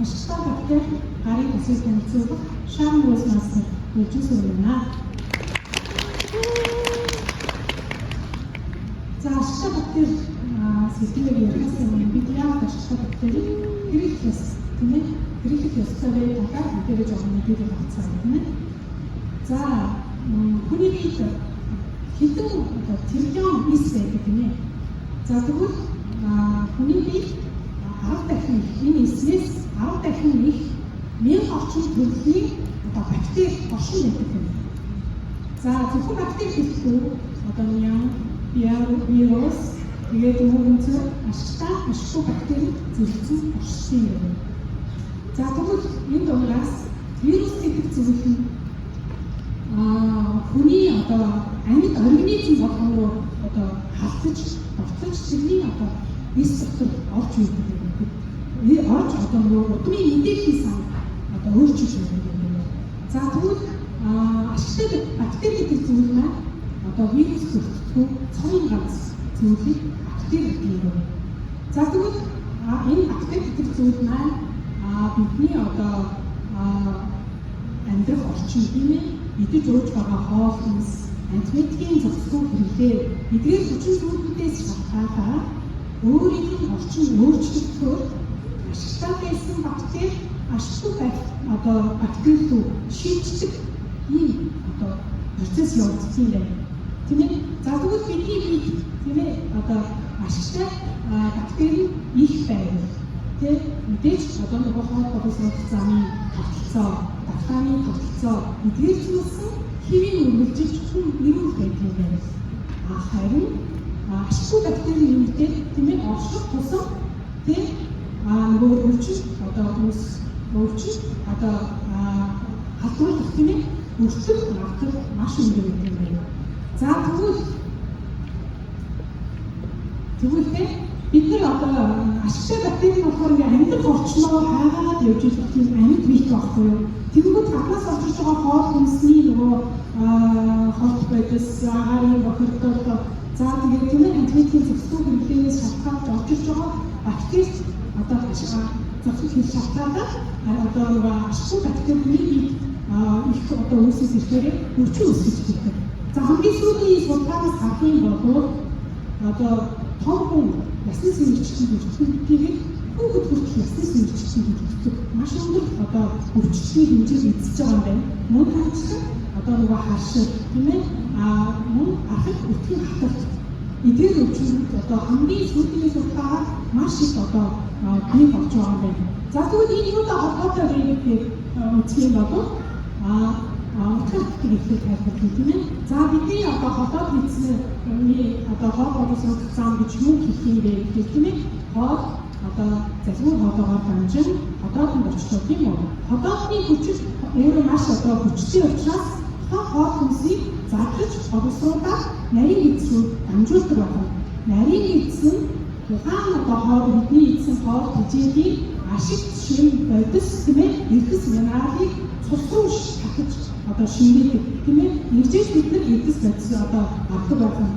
ашигтай бактери гарын төсөв танилцуулах шам уснаас үжигсэн байна. За ашигтай бактери сэтгэлээр ярихаас өмнө бид яагаад ашигтай бактери хэрэглэх тийм ээ хэрэглэх ёстой вэ талаар мэдээж жоохон мэдээлэл авцгаа тийм ээ. За хүний биед хэдэн триллион ис байдаг тийм ээ. За тэгвэл хүний биед 10 дахин энэ иснээс 10 дахин их 1000 орчим төрлийн бактери оршин байдаг юм. За зөвхөн бактери гэхгүй вирус тэгээд үүнцээ ашигтай бактери зэрэгцэн оршин юм. За тэгвэл энэ дугаараас вирус гэдэг зүйл нь хүний амьд организм болгоноор халтаж тэрний эс дотор орж ирдэг юм. Орж удмын мэдээллийн сан өөрчилж байгаа юм. За тэгвэл ашигтай бактери гэдэг зүйл маань вирус бүртгэх цорын ганц зүйлийг бактери гэдэг юм. За тэгвэл энэ бактери гэдэг зүйл маань бидний амьдрах орчин тийм ээ идэж ууж байгаа хоол хүнс антибиотикийн зохицгүй хэрэглээ эдгээр хүчин зүйлүүдээс шалтгаалаад өөрийн орчин өөрчлөгдөхөөр ашигтай байсан бактери ашигтай бактери руу шийддэг ийм процесс явагдсан юм байна. Тийм ээ. За тэгвэл бидний биед тийм ээ ашигтай бактери их байв. Тэг мэдээж нөгөө хоол замын тогтолцоо, давтааны тогтолцоо эдгээр зүйлсэн хэвийн үргэлжилж хүн ирүүл байдаг юм байна. Харин ашигтай бактери нэмэгдээд тийм ээ орших тусам тэг нөгөө өөрчлөлт хатуулах тийм ээ өөрчлөлт авах маш өндөр юм байна. За тэгвэл бид нар ашигтай бактери болохоор амьд орчноо хайгаад явж ирэх тийм амьд бит байхгүй юу? Тэгвэл гаднаас орж иж байгаа хоол хүнсний нөгөө холт байдас агарын бохирдол за тэгээд тийм ээ антибиотикийн зохицгүй хэрэглээс шалтгаалж орж иж байгаа бактери зохицох шалтгаалаад нөгөө ашигтай бактерийн бит их үүсэж ирэхээр өчиг үүсгэж ирдэг. За хамгийн сүүлийн судалгаас харах юм бол том хүн ясны сэргийлчдийн хүртэлийг хүүхэд хүртэл ясны сэргийлчдийн хүртэлийг маш өндөр өвчлөлийн хэмжээр эзэж байгаа юм байна. Мөн хэмжээ нөгөө харшил тийм ээ мөн ахад өтгөн хаталт эдгээр өвчлөлд хамгийн сүүлийн судалгаа маш их бий болж байгаа юм байна. За тэгвэл энэ юутай холбоотой вэ гэдэг үзэх юм бол утгатай гэхэл тайлбарлах тийм ээ. За бидний хотод хийсэн хоол боловсрол зам гэж юу хэлэх юм бэ гэдэг тийм ээ. Хоол залгуур хоолоогоор дамжин хотоодын орчлоо тийм үү. Хотоодны хүчил өөрөө маш хүчтэй учраас хоол хүнсийг задлаж боловсруулаад нарийн эзэс рүү дамжуулдаг байна. Нарийн эзэс нь тухайн хоол бидний эзэн хоол тэжээлийн ашиг шин бодис тийм ээ. Эрдэс минералыг цусруу татаж шингээдэг тийм ээ. Нэгжээс бид нар эрдэс бодис авдаг байна.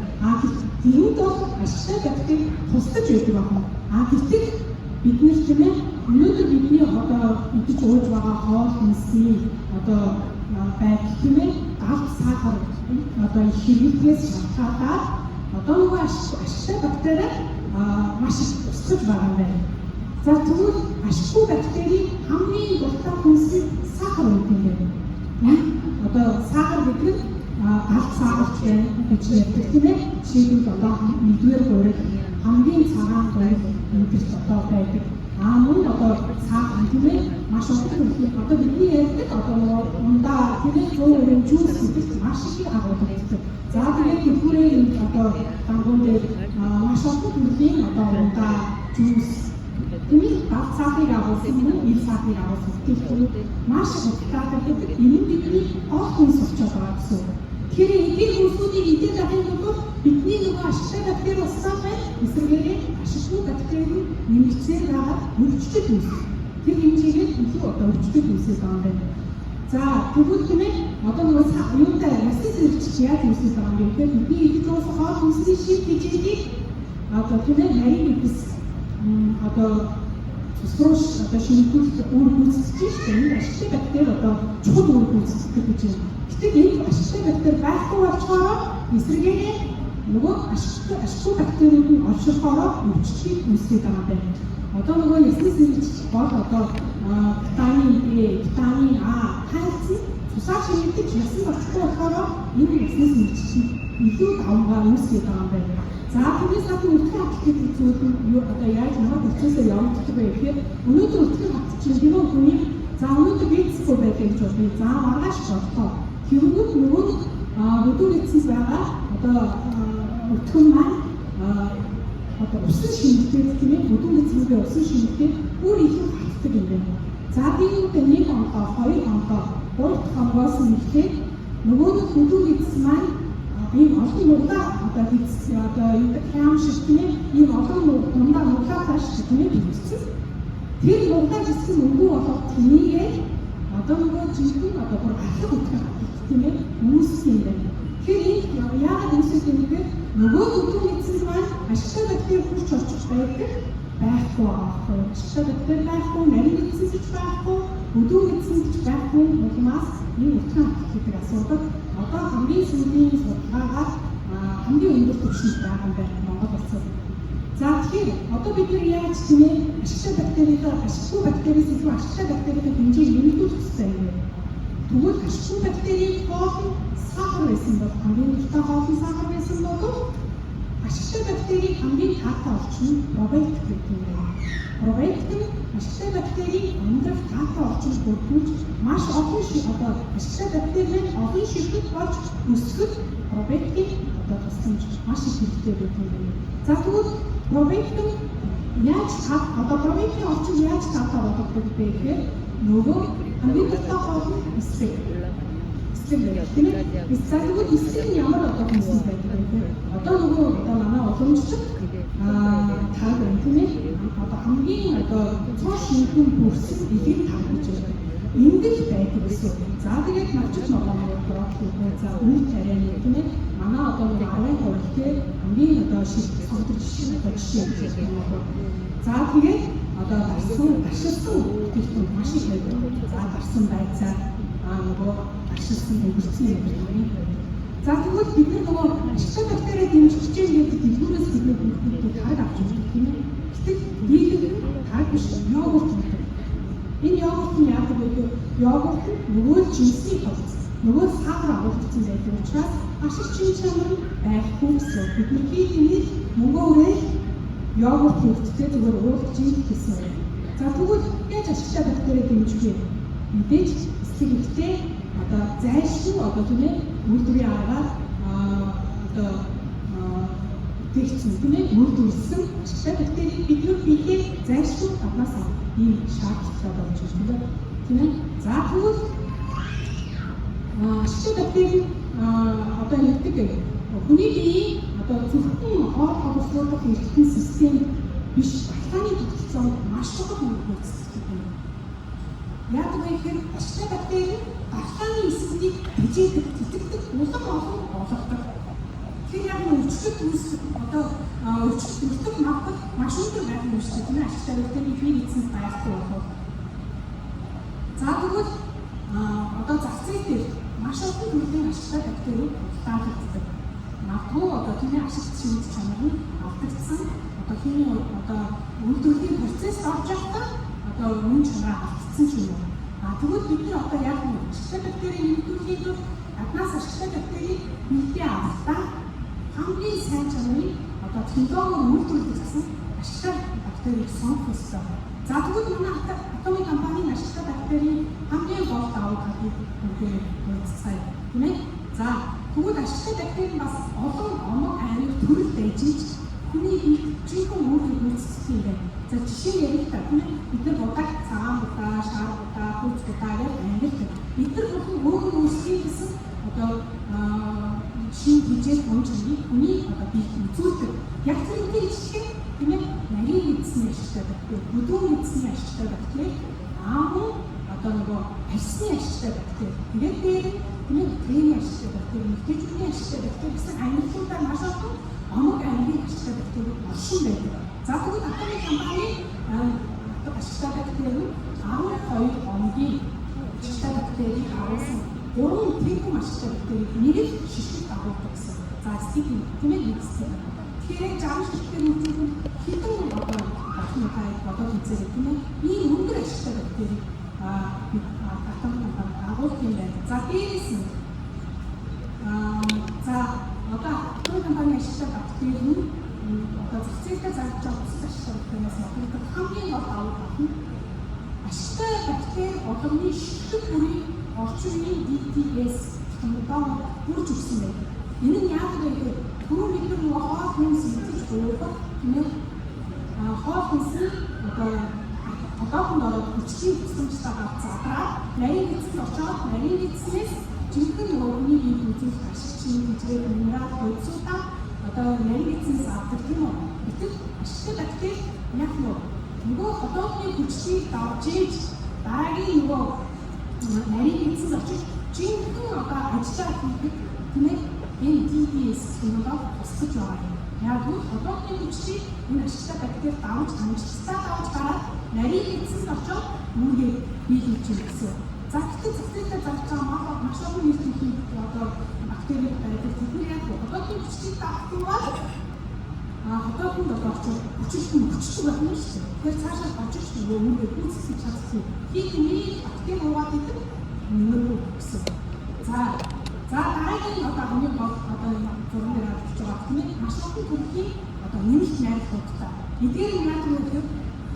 Тэрүүд бол ашигтай бактери тусдаж байдаг байна. Гэтэл бид нар тийм ээ өнөөдөр бидний идэж ууж байгаа хоол хүнсний байдал тийм ээ галт сахар их хэрэглээс шалтгаалаад нөгөө ашигтай бактери маш их тусгаж байгаа юм байна. За тэгвэл ашигтай бактери хамгийн дуртай хүнс сахар юм байна. Сахар гэдэг галт сахар гэж ярьдаг тийм ээ. Жишээлбэл 1-р гурил хамгийн цагаан гурил ингэж байдаг. Мөн сахар тийм ээ маш олон бидний ярьдаг ундаа тийм ээ 100% жуус гэдэг маш их агуулдаг. За тэгээд бүрээ дангуун дээр маш олон төрлийн ундаа жуус тийм ээ галт сахарыг агуулсан мөн ил сахарыг агуулсан гэдэг маш хурдтай гэдэг энэ бидний хоол хүнс болчиход байгаа гэсэн. Тэгэхээр эдгээр хүмүүсийн идэж байгаа бол бидний нөгөө ашигтай бактери болсон байна. Эсвэргээр ашигтай бактери нэмэгдсээр байгаа өвчтөд үүсэх. Тэр хэмжээгээр илүү өвчтөд үүсэх байгаа юм байна. За тэгвэл тийм ээ нөгөө юутай ясны сэргийлч яаж үүсэх байгаа юм бэ гэхээр бидний идэж байгаа хоол хүнсний шил тэжээлийг тийм ээ нарийн эдэс цусрууш одоо шинжлүүлэлт үр гүйцэтгэж байна. Энэ ашигтай бактери одоо чухал үр гүйцэтгэдэг гэж байна. Гэтэл энэ ашигтай бактери байхгүй болохоор эсрэгээрээ нөгөө ашигтай бактериуд нь оршихороо өвчлөлийг үүсгэж байгаа юм байна. Одоо нөгөө ясны сэргийлж бол одоо витамин Е, витамин А, кальци цусаар шингэдэг ясан орчихгүй болохоор энэ ясны сэргийлж илүү давмгаар үүсгэж байгаа юм байна. За түүнээс гадна өтгөн хатт гэдэг зүйл нь одоо яаж намайг процессор явагддаг вэ гэхээр өнөөдөр өтгөн хатт чинь гинөө хүний за өнөөдөр бицгүй байдаг гэж байна. За маргааш бодлоо. Тэрүүг нөгөө өдөр эцэс байгаа одоо өтгөн маань одоо усан шингэдэг тийм ээ өдөр эцэсгээ усан шингэдэг бүр илүү хатдаг юм байна. За би үүнтэй 1 оноо 2 оноо 3 дахь оноос нэхлээд нөгөө өдөр эцэс маань ийм олон удаа одоо хийц одоо юу хям шиг тийм ээ ийм олон дундаа нуглааташ тийм ээ бичсэн. Тэр нуглаа гэсэн өнгөө болоод тнийгээ одоо нөгөө жинхэнэ одоо бүр ахлах үтгэх тийм ээ үүсэх юм байна. Тэгэхээр энэ яагаад үүсэх юм бэ? Нөгөө өдөр эцэс маань ашигтай бактери хүрч орчих байдаг байхгүй аахгүй. Ашигтай бактери байхгүй, нарийн эцэс гэж байхгүй, өдөр эцэс гэж байхгүй улмаас энэ утга гэдэг асуудал одоо хамгийн сүүлийн судалгаагаар хамгийн өндөр түвшинд байгаа юм байна Монгол улсад. За тэгэхээр одоо бид нар яаж тийм ээ ашигтай ашиггүй бактериэс илүү ашигтай бактерийн хэмжээг нэмэгдүүлэх хэрэгтэй юм бэ? Тэгвэл ашиггүй бактерийн хоол сахар байсан бол хамгийн дуртай хоол нь сахар байсан бол ашигтай бактерийн хамгийн таатай орчин нь пробиотик гэдэг юм байна. Пробиотик нь ашигтай бактерийн амьдрах таатай орчинд бүрдүүлж маш олон шиг одоо ашигтай бактерийн олон ширхэг болж өсгөх пробиотик одоо тусламж маш их хэрэгтэй байдаг юм байна. За тэгвэл пробиотик яаж одоо пробиотикийн орчин яаж таатай болгодог вэ гэхээр нөгөө хамгийн таатай хоол нь эсрэг тийм ээ. За тэгвэл эсрэг нь ямар одоо хүмүүс байдаг вэ? Одоо нөгөө одоо манай уламжлалт таг байна тийм ээ. Одоо хамгийн одоо цааш шинхэн бүрсэн эдийг таг гэж байна. Эндэл байдаг гэсэн. За тэгээд навчиж ногооноор профилгүй за үйл тарианы тийм ээ. Манай одоо 10% тийм хамгийн одоо шилдэг сонторч одоо жишээ гэж байна. За тэгээд одоо даршилсан бүтээгдэхүүн маш их байдаг. За дарсан байцаа нөгөө ашигласан хөгжсөн юм байна. За тэгвэл бид нөгөө ашигтай бактери дэмжиж гэдэг дэлгүүрээс бид бүгд таг авч үздэг тийм ээ. Гэтэл дийлэг таг биш йогурт гэдэг. Энэ йогурт нь яадаг вэ гэхээр йогурт нөгөө жинсний холц, нөгөө сахар агуулсан байдаг учраас ашиг чин чанар байхгүй гэсэн. Бидний хийх мөнгө өрөөл йогурт хөвгттэй зүгээр уулж ийн гэсэн. За тэгвэл яаж ашигтай бактери дэмжих вэ? Мэдээж эсрэгтэй одоо зайлшгүй одоо тийм ээ үйлдвэрийн аргаар одоо тэгсэн тийм ээ үйлдвэрлэсэн ашигтай бактерийг бид нар биеэ зайлшгүй авнасаа ийм шаардлага болж байна тийм ээ. За тэгвэл ашигтай бактери одоо нэгдэг хүний биеийн одоо зөвхөн хоол хооллуулах эрхтэн систем биш баталгааны тогтолцоонд маш чухал нөлөө үзүүлдэг юм. Яг гэхээр ашигтай бактери баталгааны эсвэлийг тэжээдэг, тэтгдэг, улам олон болгодог. Тэгэхээр яг өвчлөлт үүсэх одоо өвчлөлт бүрдэх магадлал маш өндөр байх юм шиг тийм ашигтай бактери бие эзэнд байхгүй болох. За тэгвэл одоо зах зээл дээр маш олон төрлийн ашигтай бактериуд таалагддаг. Магадгүй одоо тийм ашигт шинж чанар нь алдагдсан. Одоо химийн одоо үйлдвэрлэлийн процесс орж явахдаа одоо үн чанараа алдсан ч юм уу. Тэгвэл бид нар одоо яг нэг ашигтай бактерийн нэмэгдүүлэхэд бол гаднаас ашигтай бактерийг бэлдээ авахдаа хамгийн сайн чанарын одоо технологиор үйлдвэрлэгдсэн ашигтай бактерийг сонгох ёстой. За тэгвэл манай атомын компанийн ашигтай бактерийн хамгийн гол давуу талыг үнэлцгээе тийм ээ. За тэгвэл ашигтай бактери бас олон оног айрыг төрөл дайжиж хүний хийх жинхэнэ үйлдэл үүсгэх юм байна. За жишээ ярих та тийм ээ бид нар бодог цагаан будаа, шар будаа, хүч будаа гэж ангилдаг. Бид нар бүхэн өөрсдийн гэсэн одоо шин хижээл онцлог хүний одоо бие үзүүлдэг. Яг тэрний ижилхэн тийм ээ нарийн эзний ашигтай бактери, бүдүүн эзний ашигтай бактери, аамын одоо нөгөө арсны ашигтай бактери. Тэгээд дээр тийм ээ трэний ашигтай бактери, мэдээжүүний ашигтай бактери гэсэн ангиллуудаар маш олон оног ангилын ашигтай бактери оршин байдаг. За тэгвэл атомын компани болдог ашигтай бактери нь 12 онгийн ашигтай бактерийг агуулсан 3 тэнгуү ашигтай бактерийг нэг шишгэж агуулдаг гэсэн. За стик тийм ээ стик. Тэгэхээр 60 бактери үүсгэн хитэн одоо батмтай бодоод үзээ тийм ээ. Ийм өндөр ашигтай бактерийг батмтай агуулдаг юм байна. За дээрээс нь за одоо тэр компани ашигтай бактери нь одоо зохицолтой зарж байгаа бусад ашигтай бактериас магадгүй хамгийн гол авах нь ашигтай бактери болгоны шилдэг бүрийн орчин үеийн DTS томдоо бүрж өгсөн байдаг. Энэ нь яагаад вэ гэхээр түрүү бид нөгөө хоол хүнс идэж буурах тийм ээ хоол хүнс одоохонд ороод хүчний тусламжтайгаар задраад нарийн эцэст очоод нарийн эцэснээс жинхэнэ нөгөө хүний ийг үзүүлж ашигчин гэж минерал хойцуудаа одоо нарийн эцэснээс авдаг тийм үү? Гэтэл ашигтай бактери яг нөгөө одоохны хүчнийг давж ийж дараагийн нөгөө нарийн эцэст очиж жинхэнэ одоо ажиллаа хийдэг тийм ээ энэ DTS гэнэгээр тусгаж байгаа юм. Яг нь одоохны хүчийг энэ ашигтай бактери давж амжилттай давж гараад нарийн эцэст очоод үүнийг биелүүлж ирсэн. За гэхдээ зохицолтой зарж байгаа маш олон нийтийн одоо бактери байдаг. Тэдний яг одоохны хүчийг давах юм бол хотоохонд одоо очиж хүчтэй болно шүү дээ. Тэгэхээр цаашаа очиж нөгөө үүнийг үүсгэж чадсан. Хийх бактери уугаад идэг нэмэр гэсэн. За дараагийн одоо хамгийн гол одоо зураг дээр авч байгаа тийм ээ маш олон төрлийн одоо нэмэлт найрлагуудтай. Эдгээр яг нь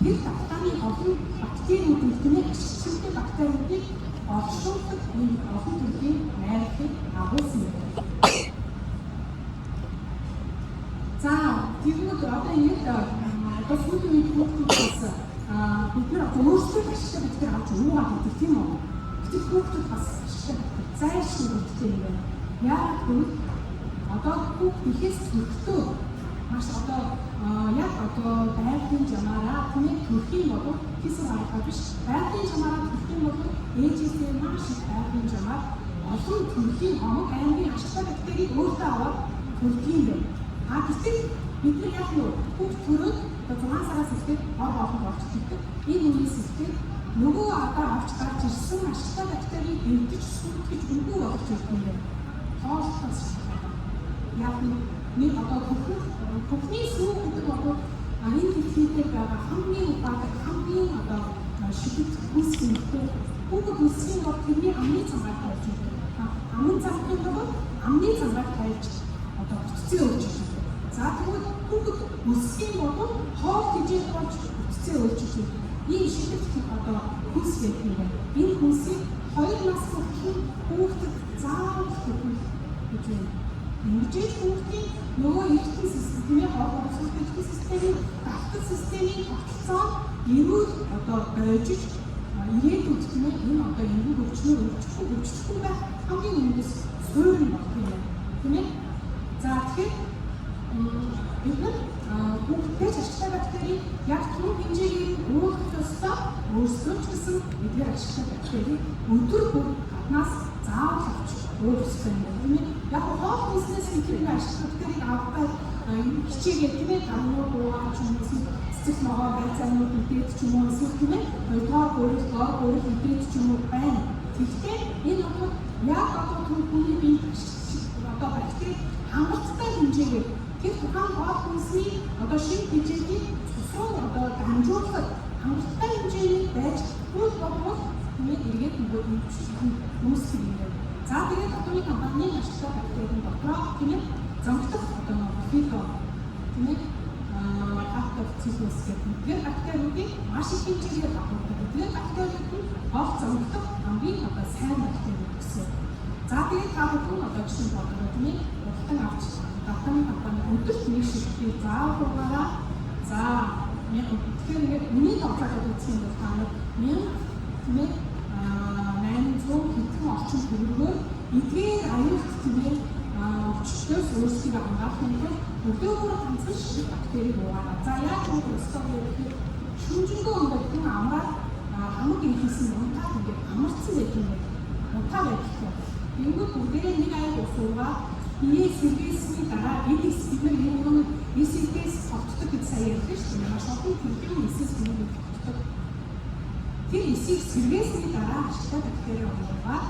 тэр давтааны олон бактериудын тийм ээ ашигтай бактериудыг олшуулдаг энэ олон төрлийн найрлагыг агуулсан юм. За тэгвэл одоо энэ одоо сүүлийн үед хүүхдүүдээс бид нар өөрсдөө ашигтай бактери авч уугаад байдаг тийм үү? Гэтэл хүүхдүүд бас ашигтай бактери зайлшгүй үүдтэй юм байна. Яг тэгвэл одоо хүүхд ихээс төрөлтөө маш одоо яг одоо байгалийн жамаараа тийм ээ төрхийн бол хийсэн арга биш. Байгалийн жамаараа төрхийн бол ээжээсээ маш их байгалийн жамаар олон төрхийн хамаг аймгийн ашигтай бактерийг өөртөө аваад төрхийн юм. Гэтэл бид нар яг хүүхд төрөөд одоо 6 сараас эхлээд олон болж ирдэг. Энэ үеэс эхлээд нөгөө одоо авч гарч ирсэн ашигтай бактерийг эвдэж сүрдэж үгүй болж ирдэг юм. Хоолтос яг нэг одоо бүхний сүү гэдэг бол энэ хэлхийдээ байгаа хамгийн угааг хамгийн одоо шидэт үсгэнтэй бүгд үсгийн бол тэрний амны цангаар тавьж байгаа. Амны цангаар бол амны цангаар тавьж одоо бүтцээ өөрчилж байгаа. За тэгвэл бүгд үсгийн бол хоол хэмжээ болж бүтцээ өөрчилж байгаа. Энэ шидэт одоо хүнс гэдэг юм байна. Энэ хүнсийг 2 нас хүртэл хүүхдэд заавал өгөх гэж байна. Ингэж хүүхдийн нөгөө эрдэм системийн хоол уусгах системийн давтал системийн тогтолцоо эрүүл одоо бойжиж ирээдүйд тийм ээ энэ одоо эрүүл өвчнөр өвчлөхгүй байх хамгийн үнэс суурь нь болох юм. Тийм ээ. За тэгэхээр бид нар хүүхдтэй ашигтай бактери яг түн хэмжээгээр уух ёстой өөрсдөө ч гэсэн эдгээр ашигтай бактери өдөр бүр гаднаас заавал авч уух ёстой юм тийм ээ. Яг хоол хүнснээс эдгээр ашигтай бактерийг авах хичээгээ тийм ээ гарнуу дуугаа ч юм уу цэцэг ногоо байцаанууд идээд ч юм уу эсвэл тийм ээ гоор идээд ч юм уу байна. Гэхдээ энэ одоо яг одоо түүний бие одоо бактери хангалттай хэмжээгээр тэр тухайн хоол хүнсний одоо шинэ хэмжээний цусруу одоо дамжуулахад хангалттай хэмжээний байж үйл болов тийм эргээд нөгөө үүсгэх юм байна. За тэгээд одооний компанийн ашигтай бактерийн дотроо тийм ээ зонтох одоо фито тийм ээ автоцизмус гэдэг бактериудыг маш их хэмжээгээр хавуулдаг. Тэгээд бактериуд нь олж зонтох хамгийн одоо сайн бактери гэсэн. За тэгээд та бүхэн одоо жишээ бодгоо тийм ээ уртан авч давтаны компани өдөрт нэг шилжих заавал угаараа за тэгэхээр ингээд миний тооцоолол үзсэн бол та нар 1000 тийм ээ 800 хэдэн орчим төгрөгөөр эдгээр аюулт тийм ээ өвчтөөс өөрсдийг хамгаалах юм бол өдөөөр ганцхан шиг бактерийг угаараа. За яаж юм бэ гэхээр шүнжэнгөө ингээд хүн амраад хамаг инфекцийн унтаад ингээд амарсан байх юм байна. Унтаа байх гэх юм. Ингээд бүгдээ нэг аяг усуугаа бие сэргээсний дараа эдис бид нар юм эсэс тогтдог гэж сая ярьж байна. Маш олон төрлийн эсэс юм тогтдог. тэр эсийг сэргээсний дараа ажилтаа тактикээр оруулаад